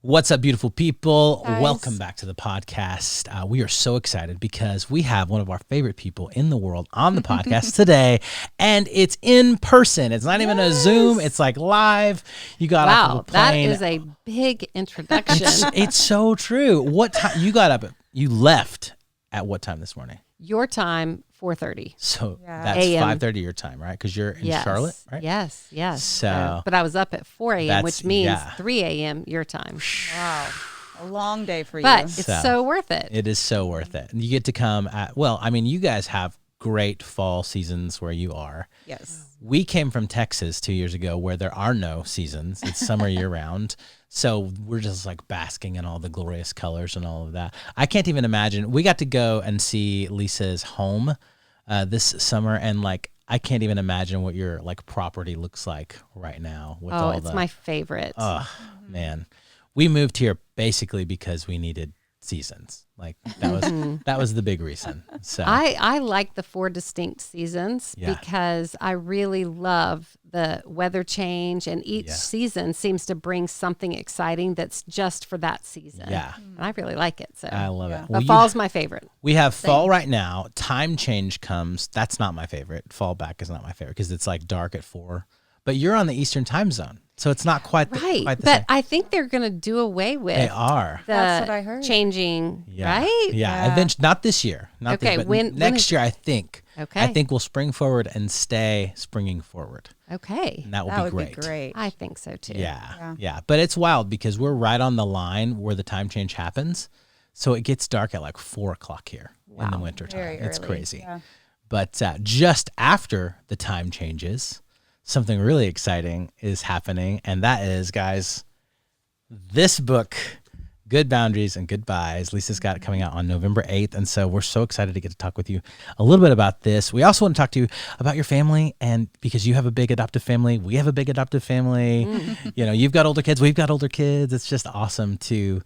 What's up, beautiful people? Guys. Welcome back to the podcast. We are so excited because we have one of our favorite people in the world on the podcast today, and it's in person. It's not even a Zoom. It's like live. You got off of a plane. That is a big introduction. It's so true. What time you got up? You left at what time this morning? Your time, 4:30. So that's 5:30 your time, right? Because you're in Charlotte, right? Yes. So, but I was up at 4 a.m., which means 3 a.m. your time. Wow. A long day for you. But it's so worth it. It is so worth it. And you get to come at, well, I mean, you guys have great fall seasons where you are. Yes. We came from Texas 2 years ago where there are no seasons. It's summer year round. So we're just like basking in all the glorious colors and all of that. I can't even imagine. We got to go and see Lysa's home this summer, and like I can't even imagine what your like property looks like right now. With all it's my favorite. Oh man, we moved here basically because we needed seasons. Like that was the big reason. So I like the 4 distinct seasons because I really love the weather change, and each season seems to bring something exciting that's just for that season. Yeah. And I really like it. So I love it. But Well, fall's my favorite. We have fall right now. Time change comes. That's not my favorite. Fall back is not my favorite because it's like dark at 4. But you're on the Eastern time zone, so it's not quite the Right. quite the But same. I think they're going to do away with They are. That's what I heard. changing, Yeah. right? Yeah. Eventually, not this year. Not Okay, this, but when next is- year, I think. Okay. I think we'll spring forward and stay springing forward. Okay. And that will That be would great. be great. I think so too. Yeah. But it's wild because we're right on the line where the time change happens. So it gets dark at like 4 o'clock here in the wintertime. Very It's early. crazy. Yeah. But just after the time changes, something really exciting is happening. And that is, guys, this book, Good Boundaries and Goodbyes. Lysa's got it coming out on November 8th. And so we're so excited to get to talk with you a little bit about this. We also want to talk to you about your family, and because you have a big adoptive family, we have a big adoptive family. You know, you've got older kids, we've got older kids. It's just awesome to,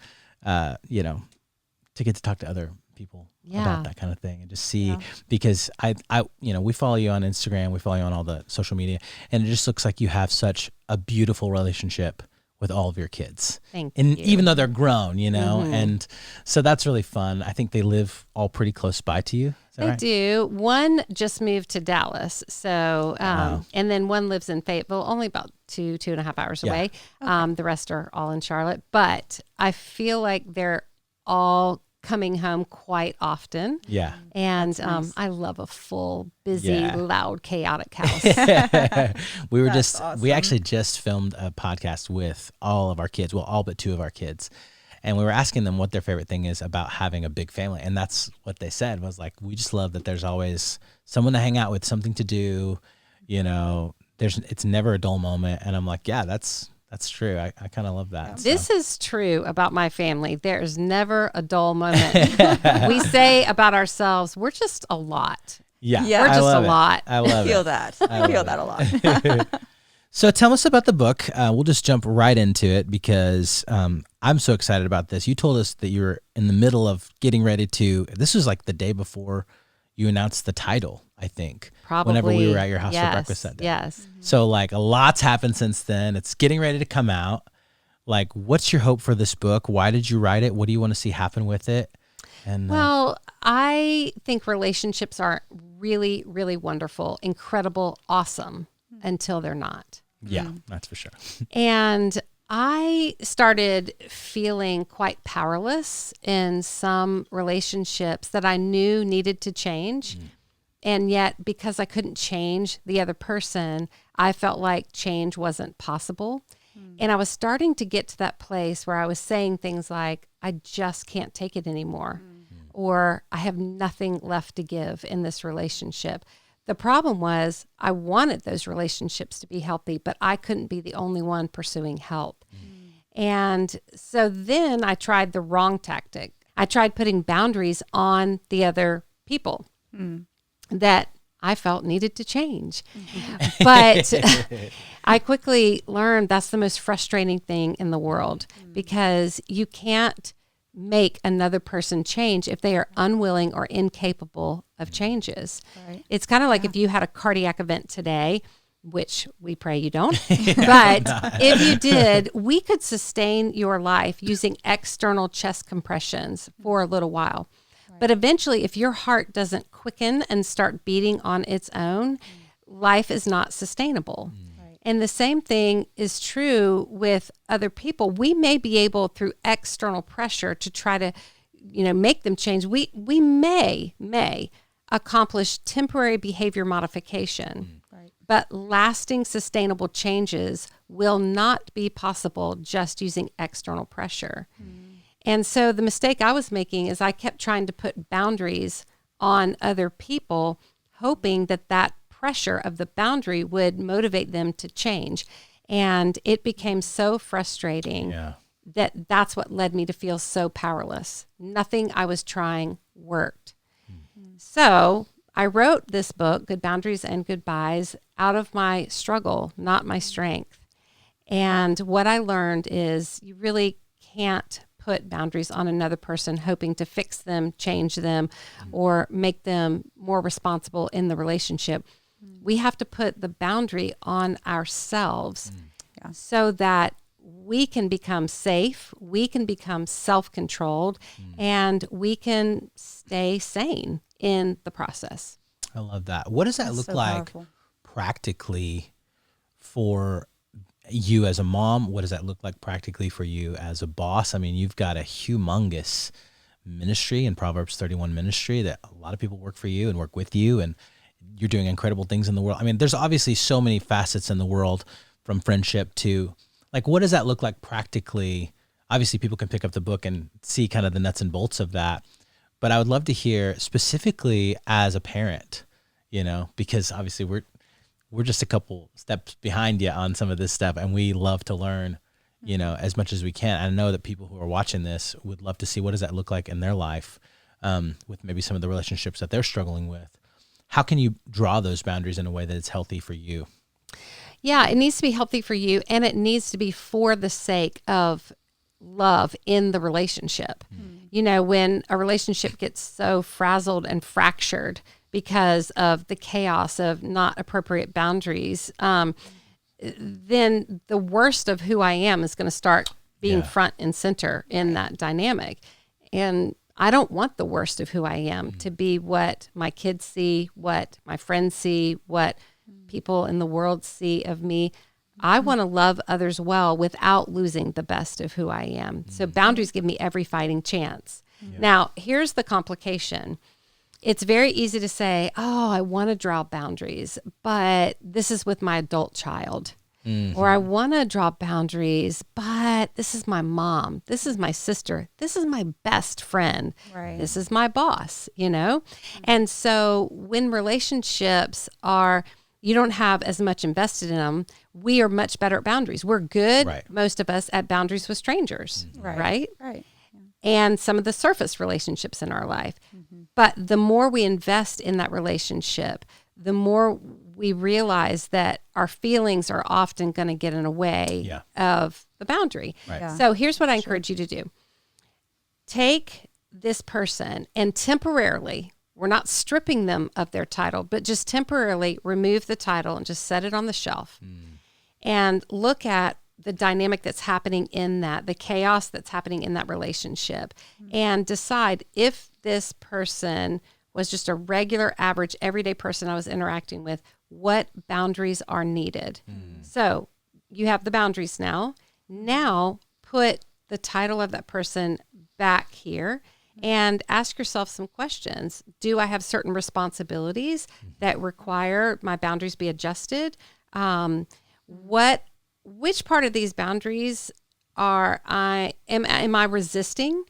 to get to talk to other people about that kind of thing and just see, because I, we follow you on Instagram, we follow you on all the social media, and it just looks like you have such a beautiful relationship with all of your kids. Thank and you. even though they're grown, and so that's really fun. I think they live all pretty close by to you. Is that They right? do. One just moved to Dallas, so and then one lives in Fayetteville, only about 2.5 hours away. The rest are all in Charlotte, but I feel like they're all coming home quite often. Yeah. And I love a full, busy, loud, chaotic house. We actually just filmed a podcast with all of our kids, well, all but 2 of our kids. And we were asking them what their favorite thing is about having a big family. And that's what they said was like, we just love that there's always someone to hang out with, something to do, it's never a dull moment. And I'm like, yeah, that's true. I kind of love that. This is true about my family. There's never a dull moment. We say about ourselves, we're just a lot. Yeah. We're just a lot. I love I feel it. that. I feel that a lot. So tell us about the book. We'll just jump right into it because I'm so excited about this. You told us that you were in the middle of getting ready this was like the day before you announced the title, I think. Probably. Whenever we were at your house for breakfast that day. Yes. So like a lot's happened since then. It's getting ready to come out. Like, what's your hope for this book? Why did you write it? What do you want to see happen with it? And Well, I think relationships are really, really wonderful, incredible, awesome until they're not. yeah, that's for sure. And I started feeling quite powerless in some relationships that I knew needed to change. And yet, because I couldn't change the other person, I felt like change wasn't possible. And I was starting to get to that place where I was saying things like, I just can't take it anymore. Or I have nothing left to give in this relationship. The problem was I wanted those relationships to be healthy, but I couldn't be the only one pursuing help. And so then I tried the wrong tactic. I tried putting boundaries on the other people that I felt needed to change. But I quickly learned that's the most frustrating thing in the world because you can't make another person change if they are unwilling or incapable of changes. Right. It's kind of like if you had a cardiac event today, which we pray you don't. But if you did, we could sustain your life using external chest compressions for a little while. Right. But eventually, if your heart doesn't quicken and start beating on its own, life is not sustainable. Right. And the same thing is true with other people. We may be able, through external pressure, to try to, make them change. We may accomplish temporary behavior modification. Right. But lasting, sustainable changes will not be possible just using external pressure. And so the mistake I was making is I kept trying to put boundaries on other people, hoping that pressure of the boundary would motivate them to change. And it became so frustrating that's what led me to feel so powerless. Nothing I was trying worked. So I wrote this book, Good Boundaries and Goodbyes, out of my struggle, not my strength. And what I learned is you really can't put boundaries on another person hoping to fix them, change them, or make them more responsible in the relationship. We have to put the boundary on ourselves so that we can become safe, we can become self-controlled, and we can stay sane in the process. I love that. What does that look like powerful. Practically for you as a mom? What does that look like practically for you as a boss? I mean, you've got a humongous ministry in Proverbs 31 ministry that a lot of people work for you and work with you, and you're doing incredible things in the world. I mean, there's obviously so many facets in the world, from friendship to, like, what does that look like practically? Obviously, people can pick up the book and see kind of the nuts and bolts of that. But I would love to hear specifically as a parent, because obviously we're just a couple steps behind you on some of this stuff, and we love to learn, as much as we can. I know that people who are watching this would love to see what does that look like in their life, with maybe some of the relationships that they're struggling with. How can you draw those boundaries in a way that it's healthy for you? Yeah, it needs to be healthy for you, and it needs to be for the sake of love in the relationship. When a relationship gets so frazzled and fractured because of the chaos of not appropriate boundaries, then the worst of who I am is going to start being front and center in that dynamic. And I don't want the worst of who I am to be what my kids see, what my friends see, what people in the world see of me. I want to love others well without losing the best of who I am. So boundaries give me every fighting chance. Now, here's the complication. It's very easy to say, I want to draw boundaries, but this is with my adult child. Or I want to draw boundaries, but this is my mom. This is my sister. This is my best friend. Right. This is my boss, And so when relationships you don't have as much invested in them, we are much better at boundaries. We're good, most of us, at boundaries with strangers, right? Right. And some of the surface relationships in our life. But the more we invest in that relationship, the more we realize that our feelings are often going to get in the way of the boundary. Right. Yeah. So here's what I encourage you to do. Take this person and temporarily, we're not stripping them of their title, but just temporarily remove the title and just set it on the shelf and look at the dynamic that's happening in that, the chaos that's happening in that relationship, and decide if this person was just a regular, average, everyday person I was interacting with, what boundaries are needed. So you have the boundaries now. Now put the title of that person back here and ask yourself some questions. Do I have certain responsibilities that require my boundaries be adjusted? Which part of these boundaries am I resisting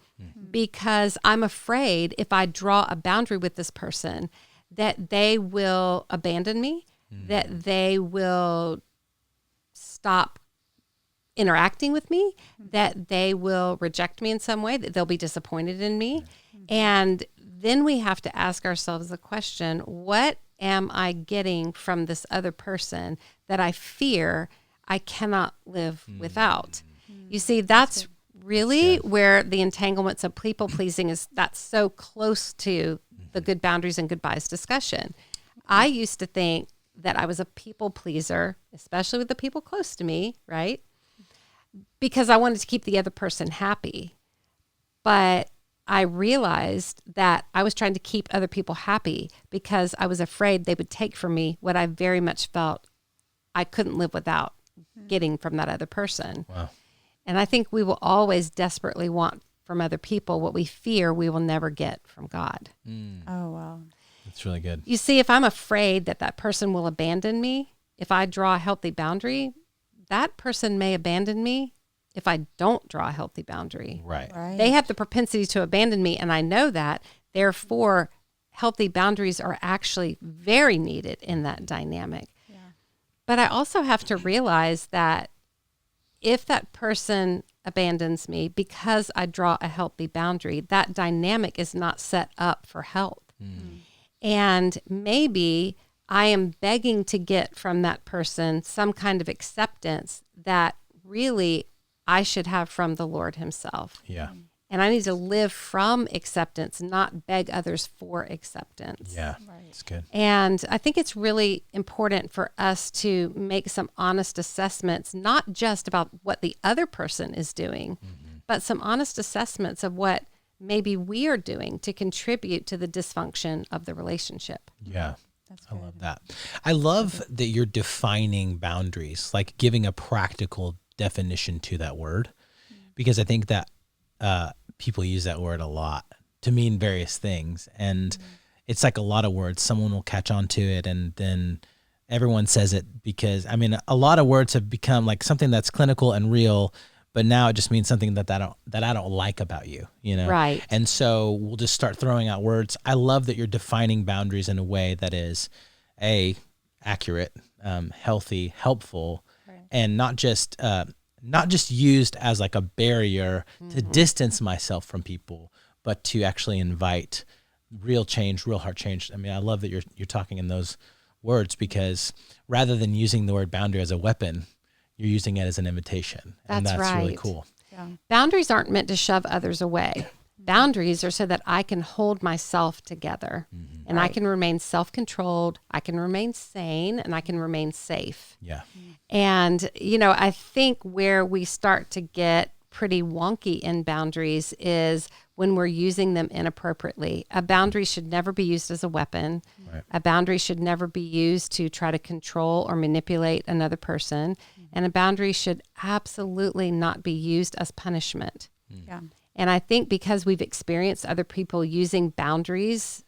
because I'm afraid if I draw a boundary with this person that they will abandon me, that they will stop interacting with me, that they will reject me in some way, that they'll be disappointed in me. And then we have to ask ourselves the question, what am I getting from this other person that I fear I cannot live without? You see, that's really where the entanglements of people pleasing that's so close to the good boundaries and goodbyes discussion. I used to think that I was a people pleaser, especially with the people close to me, right? Because I wanted to keep the other person happy. But I realized that I was trying to keep other people happy because I was afraid they would take from me what I very much felt I couldn't live without getting from that other person. Wow. And I think we will always desperately want from other people what we fear we will never get from God. Oh, wow. That's really good. You see, if I'm afraid that that person will abandon me, if I draw a healthy boundary, that person may abandon me if I don't draw a healthy boundary. Right. They have the propensity to abandon me, and I know that. Therefore, healthy boundaries are actually very needed in that dynamic. Yeah. But I also have to realize that if that person abandons me because I draw a healthy boundary, that dynamic is not set up for health. And maybe I am begging to get from that person some kind of acceptance that really I should have from the Lord himself. Yeah. And I need to live from acceptance, not beg others for acceptance. Yeah. Right. It's good. And I think it's really important for us to make some honest assessments, not just about what the other person is doing, but some honest assessments of what maybe we are doing to contribute to the dysfunction of the relationship. Yeah. That's I good. love that. I love that you're defining boundaries, like giving a practical definition to that word, because I think that people use that word a lot to mean various things. And it's like a lot of words. Someone will catch on to it and then everyone says it because, I mean, a lot of words have become like something that's clinical and real, but now it just means something that I don't like about you, you know? Right. And so we'll just start throwing out words. I love that you're defining boundaries in a way that is accurate, healthy, helpful, and not just used as like a barrier to distance myself from people, but to actually invite real change, real heart change. I mean, I love that you're talking in those words, because rather than using the word boundary as a weapon, you're using it as an invitation. And That's that's really right. cool. Yeah. Boundaries aren't meant to shove others away. Boundaries are so that I can hold myself together and I can remain self-controlled, I can remain sane, and I can remain safe. Yeah. And, you know, I think where we start to get pretty wonky in boundaries is when we're using them inappropriately. A boundary should never be used as a weapon. Right. A boundary should never be used to try to control or manipulate another person. And a boundary should absolutely not be used as punishment. Yeah. And I think because we've experienced other people using boundaries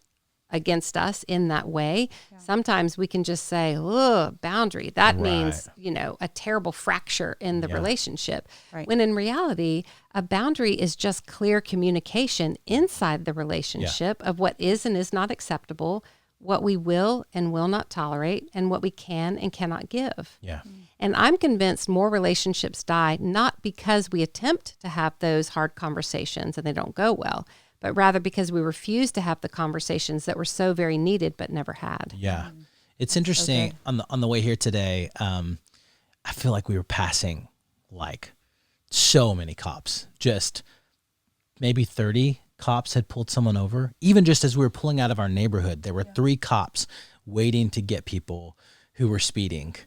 against us in that way, sometimes we can just say, oh, boundary. That means, you know, a terrible fracture in the relationship. Right. When in reality, a boundary is just clear communication inside the relationship of what is and is not acceptable, what we will and will not tolerate, and what we can and cannot give. Yeah. And I'm convinced more relationships die not because we attempt to have those hard conversations and they don't go well, but rather because we refuse to have the conversations that were so very needed but never had. Yeah. It's interesting on the way here today. I feel like we were passing like so many cops, just maybe 30 cops had pulled someone over. Even just as we were pulling out of our neighborhood, there were 3 cops waiting to get people who were speeding.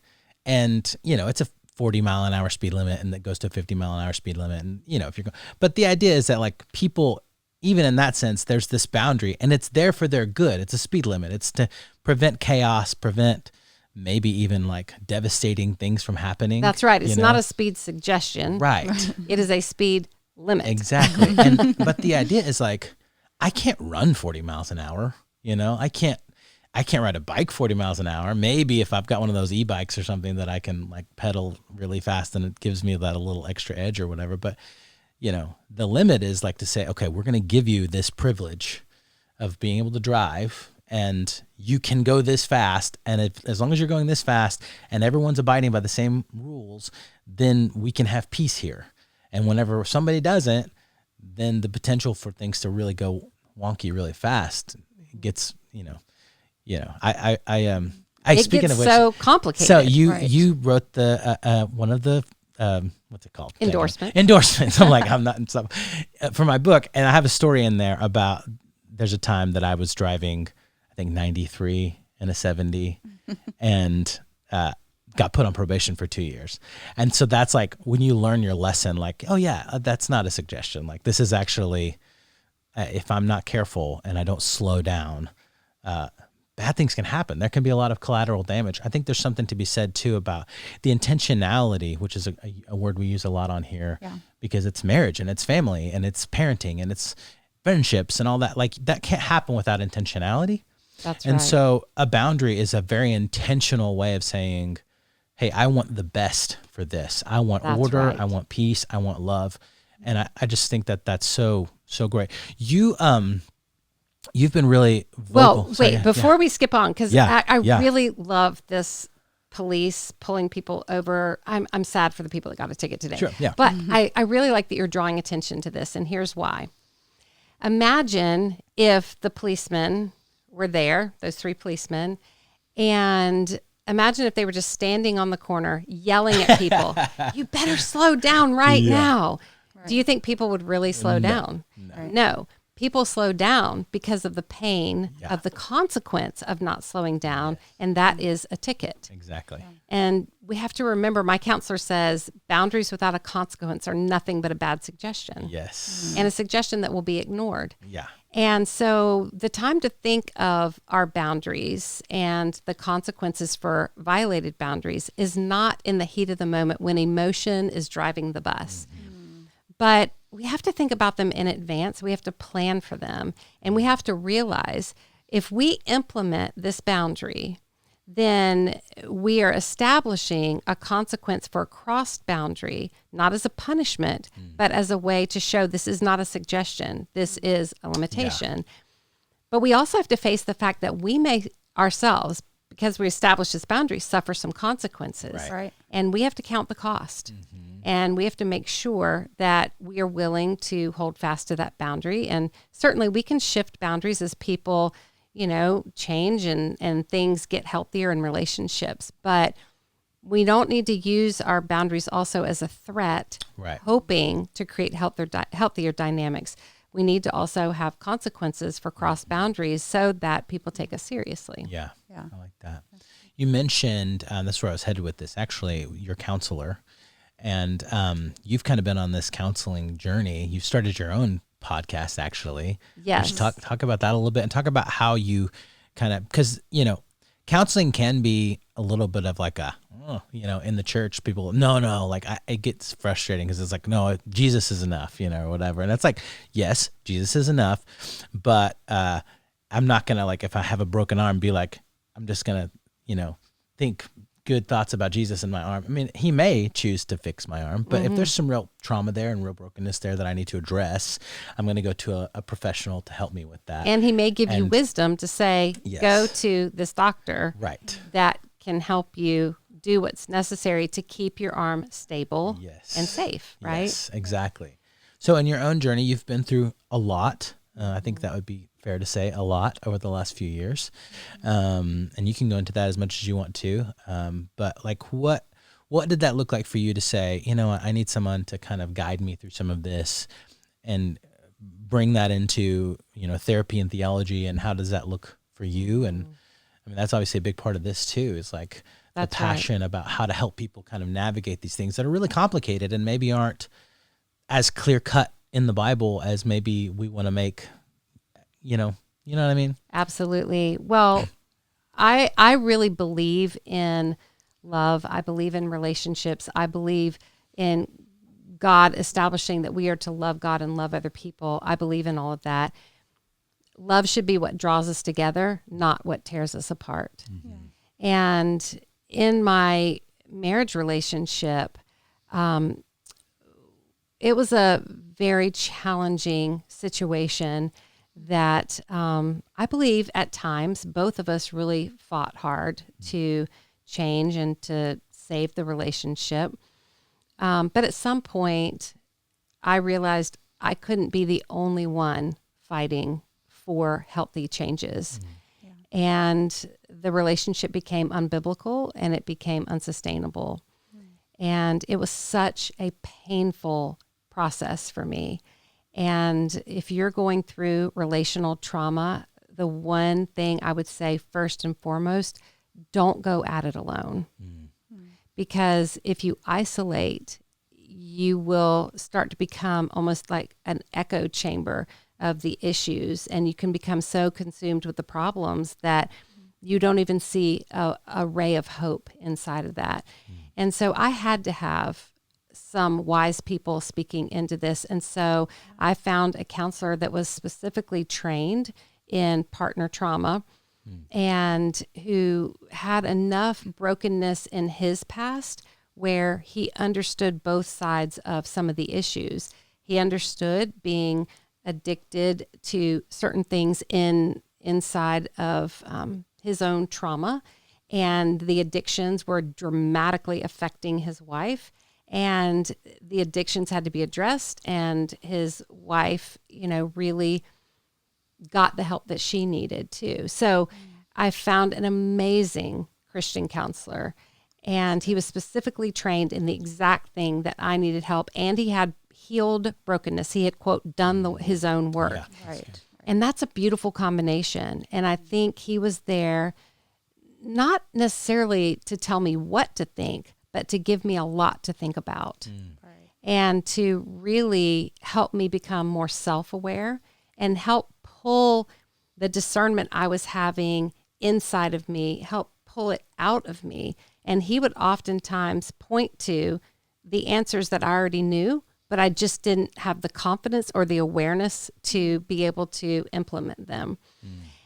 And, you know, it's a 40-mile-an-hour speed limit, and that goes to a 50-mile-an-hour speed limit. And, you know, if you're going, but the idea is that like people, even in that sense, there's this boundary, and it's there for their good. It's a speed limit. It's to prevent chaos, prevent maybe even like devastating things from happening. That's right. It's you not know? a speed suggestion. Right. It is a speed limit. Exactly. But the idea is like, I can't run 40 miles an hour. You know, I can't ride a bike 40 miles an hour. Maybe if I've got one of those e-bikes or something that I can like pedal really fast and it gives me that a little extra edge or whatever. But, you know, the limit is like to say, okay, we're going to give you this privilege of being able to drive, and you can go this fast. And as long as you're going this fast and everyone's abiding by the same rules, then we can have peace here. And whenever somebody doesn't, then the potential for things to really go wonky really fast gets, I It speaking gets of which, so complicated. so Right. you wrote the one of the what's it called? Endorsement. Endorsements. I'm like, I'm not for my book, and I have a story in there about there's a time that I was driving, I think 93 in a 70, and got put on probation for 2 years. And so that's like when you learn your lesson, like, oh yeah, that's not a suggestion. Like this is actually, if I'm not careful and I don't slow down, bad things can happen. There can be a lot of collateral damage. I think there's something to be said too about the intentionality, which is a word we use a lot on here, because it's marriage and it's family and it's parenting and it's friendships and all that. Like that can't happen without intentionality. That's and right. so a boundary is a very intentional way of saying, hey, I want the best for this. I want That's order. right. I want peace. I want love. And I just think that that's so great. You've been really vocal. Well, Sorry, wait, before we skip on, because I Yeah. really love this police pulling people over. I'm sad for the people that got a ticket today. Sure, yeah. But I really like that you're drawing attention to this, and here's why. Imagine if the policemen were there, those 3 policemen, and imagine if they were just standing on the corner yelling at people, you better slow down right now. Right. Do you think people would really slow down? No. Right. No. People slow down because of the pain of the consequence of not slowing down, and that is a ticket. Exactly. Yeah. And we have to remember, my counselor says boundaries without a consequence are nothing but a bad suggestion. Yes. And a suggestion that will be ignored. Yeah. And so the time to think of our boundaries and the consequences for violated boundaries is not in the heat of the moment when emotion is driving the bus. But we have to think about them in advance. We have to plan for them. And we have to realize if we implement this boundary, then we are establishing a consequence for a crossed boundary, not as a punishment, but as a way to show this is not a suggestion. This is a limitation. Yeah. But we also have to face the fact that we may ourselves, because we established this boundary, suffer some consequences. Right. And we have to count the cost. And we have to make sure that we are willing to hold fast to that boundary. And certainly we can shift boundaries as people, change and things get healthier in relationships. But we don't need to use our boundaries also as a threat, hoping to create healthier dynamics. We need to also have consequences for cross boundaries so that people take us seriously. Yeah. I like that. You mentioned, that's where I was headed with this, actually, your counselor. And you've kind of been on this counseling journey. You've started your own podcast, actually. Yes. Talk about that a little bit and talk about how you kind of, because, counseling can be a little bit of like in the church, people, it gets frustrating because it's like, no, Jesus is enough, or whatever. And it's like, yes, Jesus is enough. But I'm not going to, like, if I have a broken arm, be like, I'm just going to, think good thoughts about Jesus in my arm. I mean, he may choose to fix my arm, but if there's some real trauma there and real brokenness there that I need to address, I'm going to go to a professional to help me with that. And he may give you wisdom to say, go to this doctor that can help you do what's necessary to keep your arm stable and safe, right? Yes, exactly. So in your own journey, you've been through a lot. I think that would be fair to say, a lot over the last few years. And you can go into that as much as you want to. But like, what did that look like for you to say, I need someone to kind of guide me through some of this and bring that into, therapy and theology, and how does that look for you? And I mean, that's obviously a big part of this too, is like the passion about how to help people kind of navigate these things that are really complicated and maybe aren't as clear cut in the Bible as maybe we want to make, you know what I mean? Absolutely. Well, I really believe in love. I believe in relationships. I believe in God establishing that we are to love God and love other people. I believe in all of that. Love should be what draws us together, not what tears us apart. And in my marriage relationship, it was a very challenging situation that I believe at times both of us really fought hard to change and to save the relationship. But at some point, I realized I couldn't be the only one fighting for healthy changes. And the relationship became unbiblical and it became unsustainable. And it was such a painful process for me. And if you're going through relational trauma, the one thing I would say first and foremost, don't go at it alone. Because if you isolate, you will start to become almost like an echo chamber of the issues, and you can become so consumed with the problems that you don't even see a ray of hope inside of that. And so I had to have some wise people speaking into this. And so I found a counselor that was specifically trained in partner trauma and who had enough brokenness in his past where he understood both sides of some of the issues. He understood being addicted to certain things inside of his own trauma, and the addictions were dramatically affecting his wife, and the addictions had to be addressed, and his wife, really got the help that she needed too. So I found an amazing Christian counselor, and he was specifically trained in the exact thing that I needed help, and he had healed brokenness. He had, quote, done his own work. Yeah. Right. And that's a beautiful combination. And I think he was there not necessarily to tell me what to think, but to give me a lot to think about and to really help me become more self-aware and help pull the discernment I was having inside of me, help pull it out of me. And he would oftentimes point to the answers that I already knew, but I just didn't have the confidence or the awareness to be able to implement them.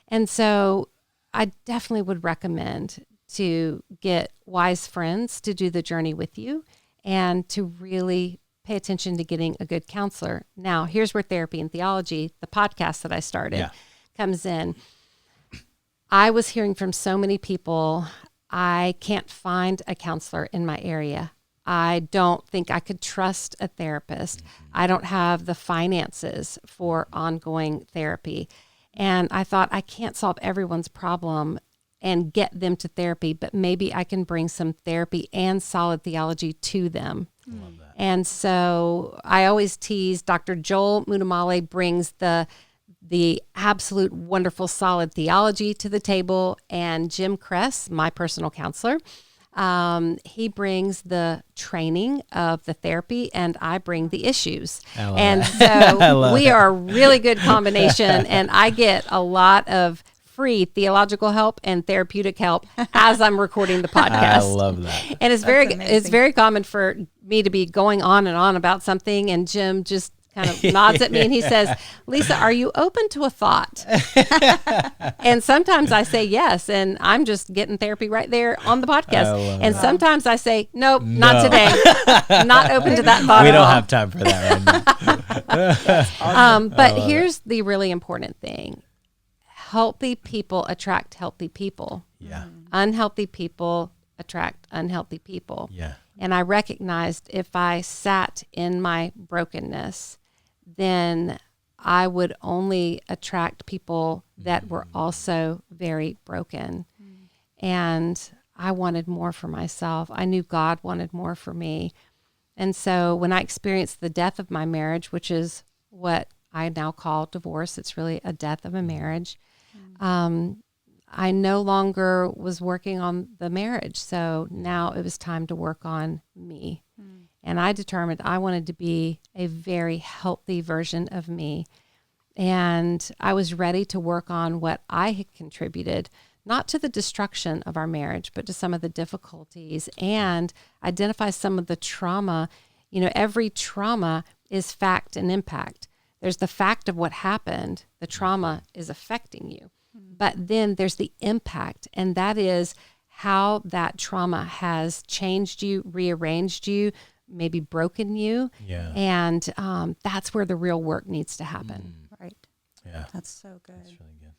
And so I definitely would recommend to get wise friends to do the journey with you and to really pay attention to getting a good counselor. Now, here's where Therapy and Theology, the podcast that I started, comes in. I was hearing from so many people, I can't find a counselor in my area. I don't think I could trust a therapist. I don't have the finances for ongoing therapy. And I thought, I can't solve everyone's problem and get them to therapy, but maybe I can bring some therapy and solid theology to them. Love that. And so I always tease Dr. Joel Muddamalle brings the absolute wonderful solid theology to the table, and Jim Kress, my personal counselor, he brings the training of the therapy, and I bring the issues. And so we are a really good combination, and I get a lot of free theological help and therapeutic help as I'm recording the podcast. I love that. And it's very common for me to be going on and on about something, and Jim just kind of nods at me and he says, Lysa, are you open to a thought? And sometimes I say yes, and I'm just getting therapy right there on the podcast. And sometimes I say, nope, not today. Not open to that thought. We at don't all. have time for that right now. But here's the really important thing. Healthy people attract healthy people. Yeah. Unhealthy people attract unhealthy people. Yeah. And I recognized if I sat in my brokenness, then I would only attract people that were also very broken. And I wanted more for myself. I knew God wanted more for me. And so when I experienced the death of my marriage, which is what I now call divorce, it's really a death of a marriage. I no longer was working on the marriage. So now it was time to work on me. And I determined I wanted to be a very healthy version of me. And I was ready to work on what I had contributed, not to the destruction of our marriage, but to some of the difficulties, and identify some of the trauma. Every trauma is fact and impact. There's the fact of what happened. The trauma is affecting you. But then there's the impact, and that is how that trauma has changed you, rearranged you, maybe broken you. Yeah. And that's where the real work needs to happen. Right. Yeah. That's so good. That's really good.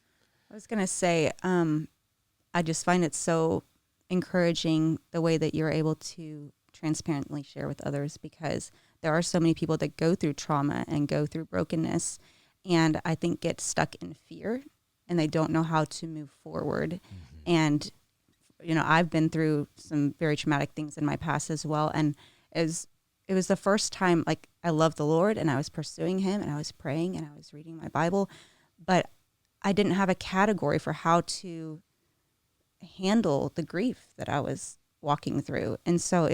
I was going to say, I just find it so encouraging the way that you're able to transparently share with others, because there are so many people that go through trauma and go through brokenness, and I think get stuck in fear and they don't know how to move forward. And, I've been through some very traumatic things in my past as well. And it was the first time, like, I loved the Lord and I was pursuing him and I was praying and I was reading my Bible, but I didn't have a category for how to handle the grief that I was walking through. And so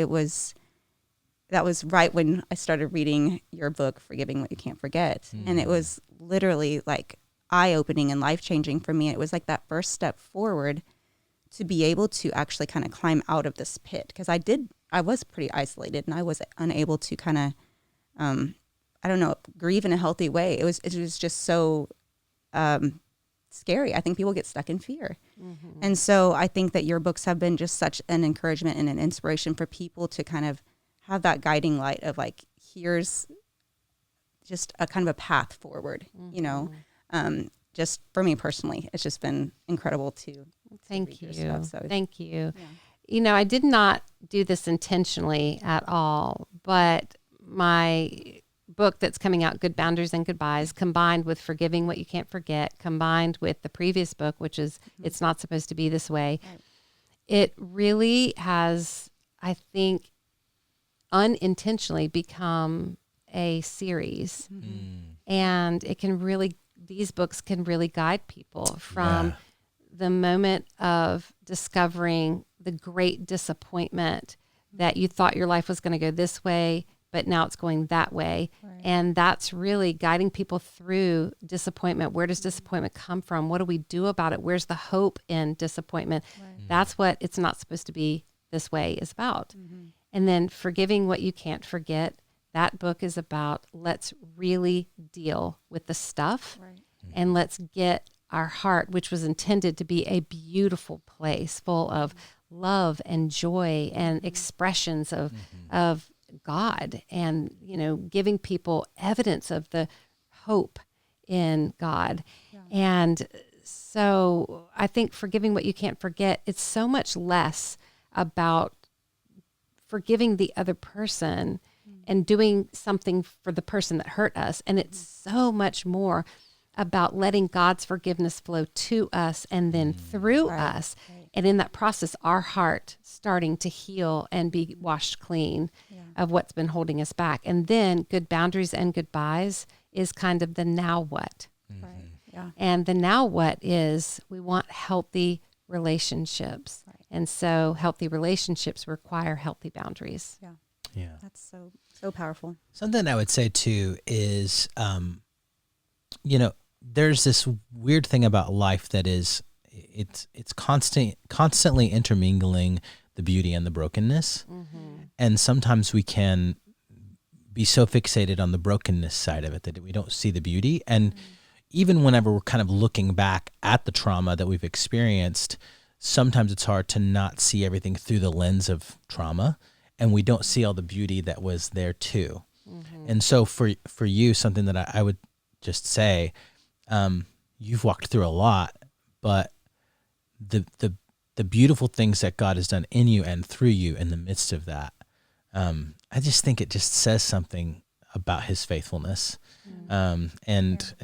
that was right when I started reading your book, Forgiving What You Can't Forget. And it was literally like eye-opening and life-changing for me. It was like that first step forward to be able to actually kind of climb out of this pit. Because I was pretty isolated, and I was unable to kind of, I don't know, grieve in a healthy way. It was just so scary. I think people get stuck in fear. And so I think that your books have been just such an encouragement and an inspiration for people to kind of have that guiding light of like, here's just a kind of a path forward, you know. Just for me personally, it's just been incredible to Thank you. read your stuff, so. Thank you. Yeah. You know, I did not do this intentionally at all, but my book that's coming out, Good Boundaries and Goodbyes, combined with Forgiving What You Can't Forget, combined with the previous book, which is It's Not Supposed to Be This Way, Right. It really has, I think, unintentionally become a series. And it can really, these books can really guide people from the moment of discovering the great disappointment that you thought your life was going to go this way, but now it's going that way. Right. And that's really guiding people through disappointment. Where does disappointment come from? What do we do about it? Where's the hope in disappointment? Right. That's what It's Not Supposed to Be This Way is about. And then Forgiving What You Can't Forget, that book is about let's really deal with the stuff Right. and let's get our heart, which was intended to be a beautiful place full of love and joy and expressions of God, and, you know, giving people evidence of the hope in God. Yeah. And so I think Forgiving What You Can't Forget, it's so much less about forgiving the other person and doing something for the person that hurt us. And it's so much more about letting God's forgiveness flow to us and then through us. Right. And in that process, our heart starting to heal and be washed clean of what's been holding us back. And then Good Boundaries and Goodbyes is kind of the now what. Right. Yeah. And the now what is we want healthy relationships. Right. And so healthy relationships require healthy boundaries. Yeah. Yeah. That's so powerful. Something I would say too is, you know, there's this weird thing about life that is, it's constantly intermingling the beauty and the brokenness. And sometimes we can be so fixated on the brokenness side of it that we don't see the beauty. And even whenever we're kind of looking back at the trauma that we've experienced, sometimes it's hard to not see everything through the lens of trauma, and we don't see all the beauty that was there too. And so for you, something that I would just say, you've walked through a lot, but the beautiful things that God has done in you and through you in the midst of that, I just think it just says something about his faithfulness. And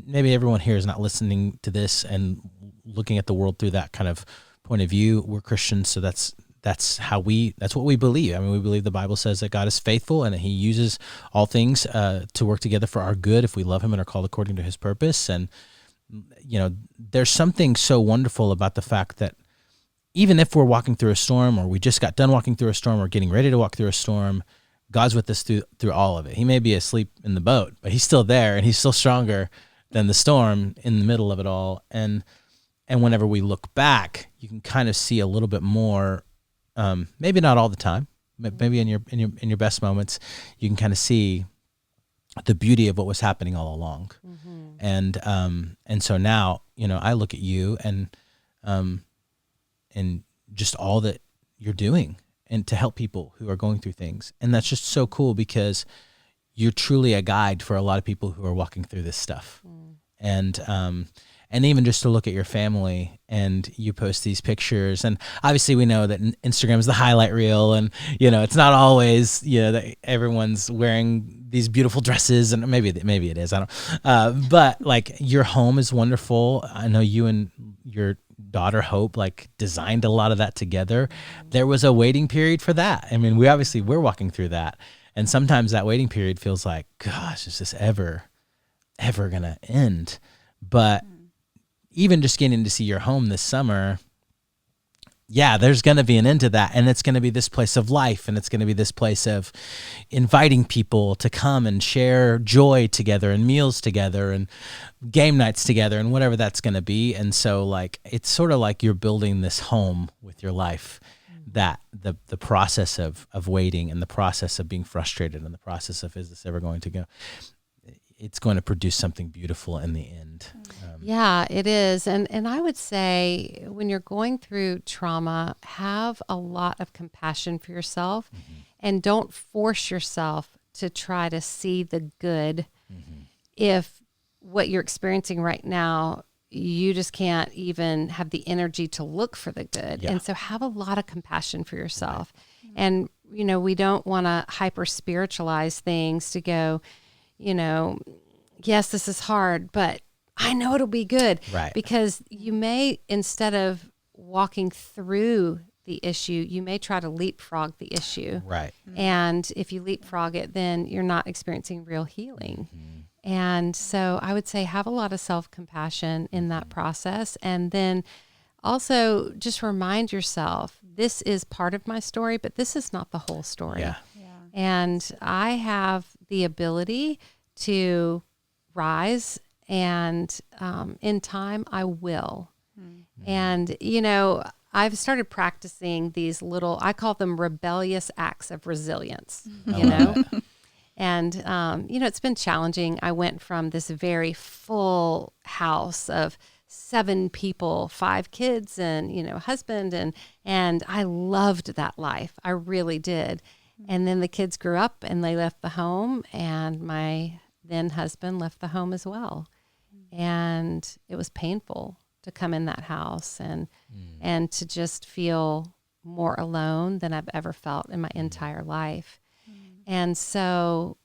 maybe everyone here is not listening to this and looking at the world through that kind of point of view. We're Christians, so that's what we believe. I mean, we believe the Bible says that God is faithful and that he uses all things to work together for our good if we love him and are called according to his purpose. And, you know, there's something so wonderful about the fact that even if we're walking through a storm, or we just got done walking through a storm, or getting ready to walk through a storm, God's with us through all of it. He may be asleep in the boat, but he's still there, and he's still stronger than the storm in the middle of it all. And whenever we look back, you can kind of see a little bit more. Maybe not all the time, but maybe in your best moments, you can kind of see the beauty of what was happening all along. And so now, you know, I look at you and just all that you're doing and to help people who are going through things. And that's just so cool because you're truly a guide for a lot of people who are walking through this stuff. And even just to look at your family, and you post these pictures, and obviously we know that Instagram is the highlight reel, and, you know, it's not always, you know, that everyone's wearing these beautiful dresses, and maybe it is, I don't, but like your home is wonderful. I know you and your daughter Hope like designed a lot of that together. There was a waiting period for that. I mean, we're walking through that, and sometimes that waiting period feels like, gosh, is this ever gonna end? But even just getting to see your home this summer, yeah, there's going to be an end to that. And it's going to be this place of life. And it's going to be this place of inviting people to come and share joy together and meals together and game nights together and whatever that's going to be. And so like, it's sort of like you're building this home with your life, that the process of waiting and the process of being frustrated and the process of, is this ever going to go? It's going to produce something beautiful in the end. Yeah, it is. And I would say when you're going through trauma, have a lot of compassion for yourself and don't force yourself to try to see the good if what you're experiencing right now, you just can't even have the energy to look for the good. Yeah. And so have a lot of compassion for yourself. Right. And, we don't want to hyper spiritualize things to go, yes, this is hard, but I know it'll be good. Right. Because you may, instead of walking through the issue, you may try to leapfrog the issue. Right. And if you leapfrog it, then you're not experiencing real healing. And so I would say have a lot of self-compassion in that process. And then also just remind yourself, this is part of my story, but this is not the whole story. Yeah. And I have the ability to rise, and in time I will. And, I've started practicing these little, I call them rebellious acts of resilience, And, it's been challenging. I went from this very full house of 7 people, 5 kids and, husband. And I loved that life. I really did. And then the kids grew up and they left the home, and my then husband left the home as well. And it was painful to come in that house and to just feel more alone than I've ever felt in my entire life. And so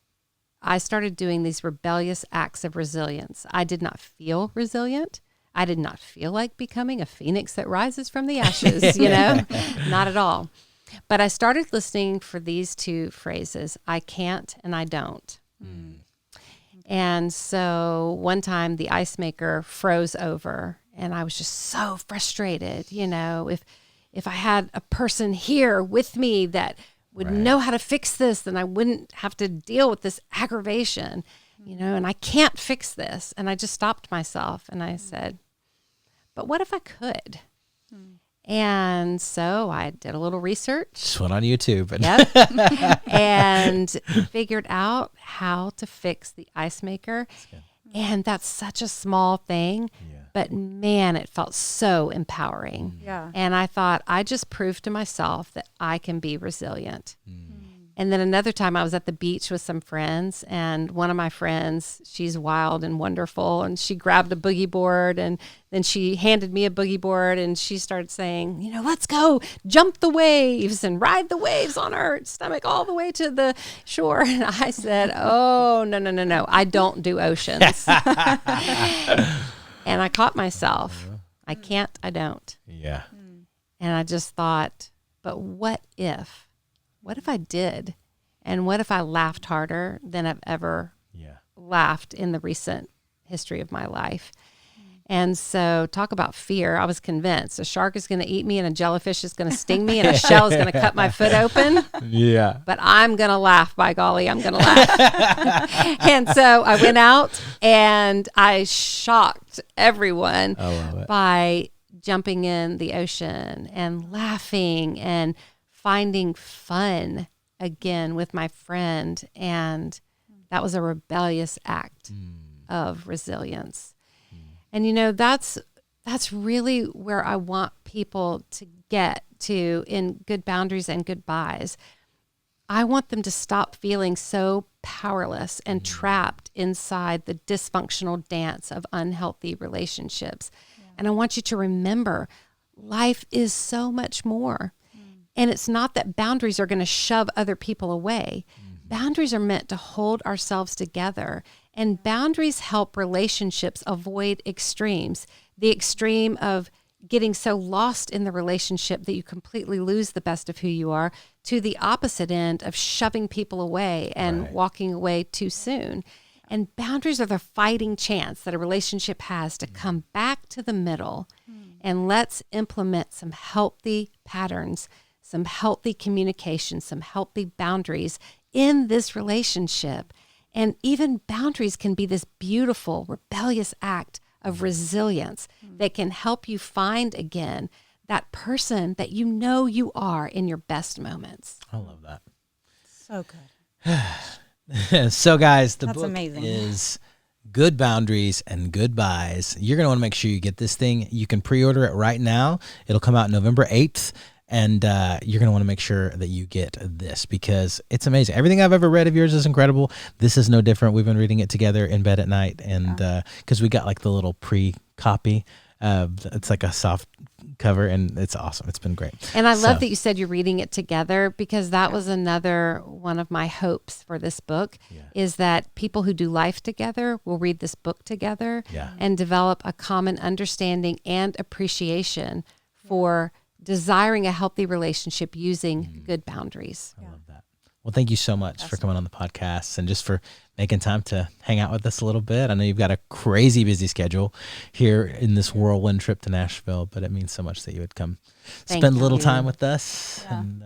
I started doing these rebellious acts of resilience. I did not feel resilient. I did not feel like becoming a phoenix that rises from the ashes, not at all. But I started listening for these 2 phrases, I can't and I don't. And so one time the ice maker froze over, and I was just so frustrated. If I had a person here with me that would know how to fix this, then I wouldn't have to deal with this aggravation, and I can't fix this. And I just stopped myself and I said, but what if I could? And so I did a little research. Just went on YouTube. Yep. And figured out how to fix the ice maker. And that's such a small thing. But man, it felt so empowering. Yeah. And I thought, I just proved to myself that I can be resilient. And then another time I was at the beach with some friends, and one of my friends, she's wild and wonderful, and she grabbed a boogie board, and then she handed me a boogie board, and she started saying, let's go jump the waves and ride the waves on our stomach all the way to the shore. And I said, oh, no. I don't do oceans. And I caught myself. I can't, I don't. Yeah. And I just thought, but what if? What if I did? And what if I laughed harder than I've ever laughed in the recent history of my life? And so talk about fear. I was convinced a shark is going to eat me, and a jellyfish is going to sting me, and a shell is going to cut my foot open. Yeah. But I'm going to laugh, by golly, I'm going to laugh. And so I went out and I shocked everyone by jumping in the ocean and laughing and finding fun again with my friend. And that was a rebellious act of resilience. And, that's really where I want people to get to in Good Boundaries and Goodbyes. I want them to stop feeling so powerless and trapped inside the dysfunctional dance of unhealthy relationships. And I want you to remember, life is so much more. And it's not that boundaries are going to shove other people away. Boundaries are meant to hold ourselves together. And boundaries help relationships avoid extremes. The extreme of getting so lost in the relationship that you completely lose the best of who you are, to the opposite end of shoving people away and walking away too soon. And boundaries are the fighting chance that a relationship has to come back to the middle and let's implement some healthy patterns, some healthy communication, some healthy boundaries in this relationship. And even boundaries can be this beautiful, rebellious act of resilience that can help you find again that person that you know you are in your best moments. I love that. So good. So guys, the That's book amazing. is Good Boundaries and Goodbyes. You're going to want to make sure you get this thing. You can pre-order it right now. It'll come out November 8th. And you're going to want to make sure that you get this because it's amazing. Everything I've ever read of yours is incredible. This is no different. We've been reading it together in bed at night. And because we got like the little pre-copy. It's like a soft cover and it's awesome. It's been great. And I love that you said you're reading it together because that was another one of my hopes for this book is that people who do life together will read this book together and develop a common understanding and appreciation for desiring a healthy relationship using good boundaries. I love that. Well, thank you so much for coming on the podcast and just for making time to hang out with us a little bit. I know you've got a crazy busy schedule here in this whirlwind trip to Nashville, but it means so much that you would come spend a little time with us. Yeah. And,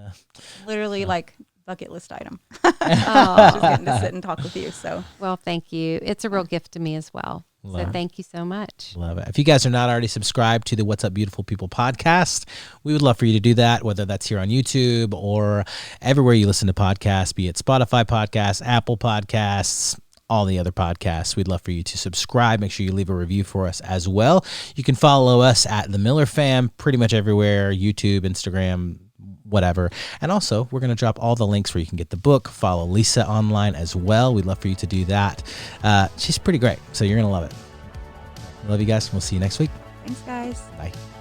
Literally like bucket list item. Just getting to sit and talk with you. So Well, thank you. It's a real gift to me as well. So thank you so much. Love it. If you guys are not already subscribed to the What's Up Beautiful People podcast, we would love for you to do that, whether that's here on YouTube or everywhere you listen to podcasts, be it Spotify podcasts, Apple podcasts, all the other podcasts. We'd love for you to subscribe. Make sure you leave a review for us as well. You can follow us at The Miller Fam pretty much everywhere, YouTube, Instagram, whatever. And also, we're going to drop all the links where you can get the book. Follow Lysa online as well. We'd love for you to do that. She's pretty great, so you're going to love it. Love you guys. We'll see you next week. thanks, guys. Bye.